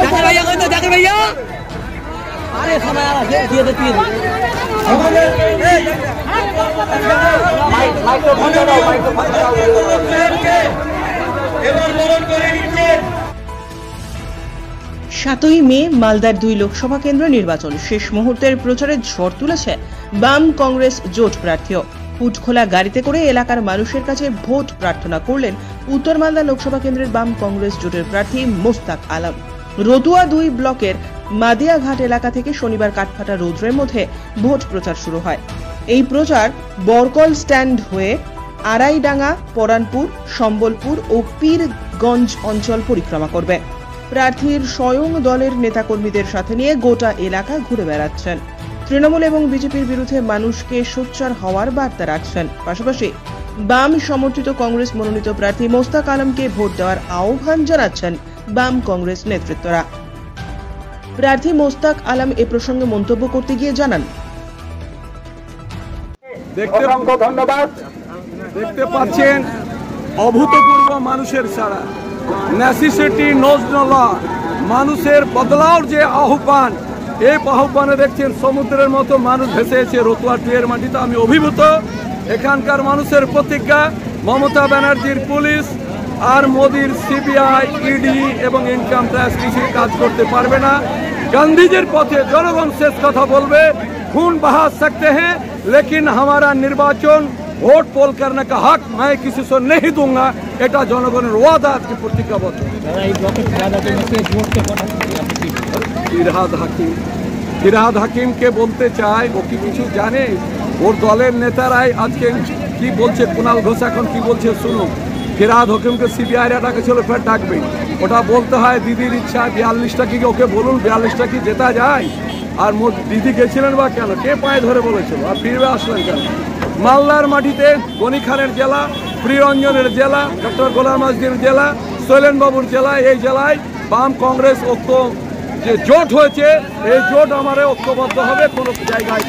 জাকির ভাইয়া কই তো জাকির ভাইয়া আরে সবাই আছে দিয়ে দে তুই মাইক্রোফোন দাও মাইক্রোফোন দাও এবার বরণ করে নিচ্ছে 7ই মে মালদার 2 লোকসভা কেন্দ্র নির্বাচন শেষ মুহূর্তের প্রচারে ঝড় তুলেছে বাম কংগ্রেস জোট প্রার্থীও। উটখোলা গাড়িতে করে এলাকার মানুষের কাছে ভোট প্রার্থনা করলেন উত্তর মালদা লোকসভা কেন্দ্রের বাম কংগ্রেস জোটের প্রার্থী মোস্তাক আলম। রতুয়া 2 ব্লকের মাদিয়াঘাট এলাকা থেকে শনিবার কাঠফাটা রৌদ্রের মধ্যে ভোট প্রচার শুরু হয়। এই প্রচার বরকল স্ট্যান্ড হয়ে আড়াইডাঙ্গা, পরানপুর, সম্বলপুর ও পীরগঞ্জ অঞ্চল পরিক্রমা করবে। প্রার্থীর স্বয়ং দলের নেতাকর্মীদের সাথে নিয়ে গোটা এলাকা ঘুরে বেড়াচ্ছেন। তৃণমূল এবং বিজেপির বিরুদ্ধে মানুষকে সোচ্চার হওয়ার বার্তা রাখছেন। পাশাপাশি বাম সমর্থিত কংগ্রেস মনোনীত প্রার্থী মোস্তাক আলমকে ভোট দেওয়ার আহ্বান জানাচ্ছেন বাম কংগ্রেস নেতৃত্বরা। প্রার্থী মোস্তাক আলম এ প্রসঙ্গে মন্তব্য করতে গিয়ে জানান, ধন্যবাদ। দেখতে পাচ্ছেন অভূতপূর্ব মানুষের ছাড়া নেসেসিটি নোজ নো ল, মানুষের বদলাওর যে আহ্বান, এই আহ্বানে দেখছেন সমুদ্রের মতো মানুষ ভেসে এসে রতুয়া 2 এর মাটিতে। আমি অভিভূত। এখানকার মানুষের প্রতিজ্ঞা মমতা ব্যানার্জির পুলিশ আর মোদির সিবিআই, ইডি এবং ইনকাম ট্যাক্স কিছু কাজ করতে পারবে না। গান্ধীজির পথে জনগণ শেষ কথা বলবে, खून बहा सकते हैं लेकिन हमारा निर्वाचन वोट पोल करने का हक मैं किसी से नहीं दूंगा। এটা জনগণের ওয়াদা আজকে প্রতিজ্ঞাবদ্ধ। ফিরহাদ হাকিমকে বলতে চাই, ও কি কিছু জানে? ওর দলের নেতারাই আজকে কি বলছে, কুণাল ঘোষ এখন কি বলছে শুনুন। ফিরহাদ হাকিমকে সিবিআই ডাকে ছিল, ফের ডাকবে। ওটা বলতে হয় দিদির ইচ্ছা। 42টা কি ওকে বলুন, 42টা কি জেতা যায়? আর দিদি গেছিলেন বা কেন? কে পায়ে ধরে বলেছিল? আর ফিরবে আসলেন কেন? মালদার মাটিতে গনি খানের জেলা, প্রিয়রঞ্জনের জেলা, ডক্টর গোলাম আজমের জেলা, শৈলেন বাবুর জেলা, এই জেলায় বাম কংগ্রেস ঐক্য যে জোট হয়েছে, এই জোট আমাদের ঐক্যবদ্ধ হবে কোনো জায়গায়।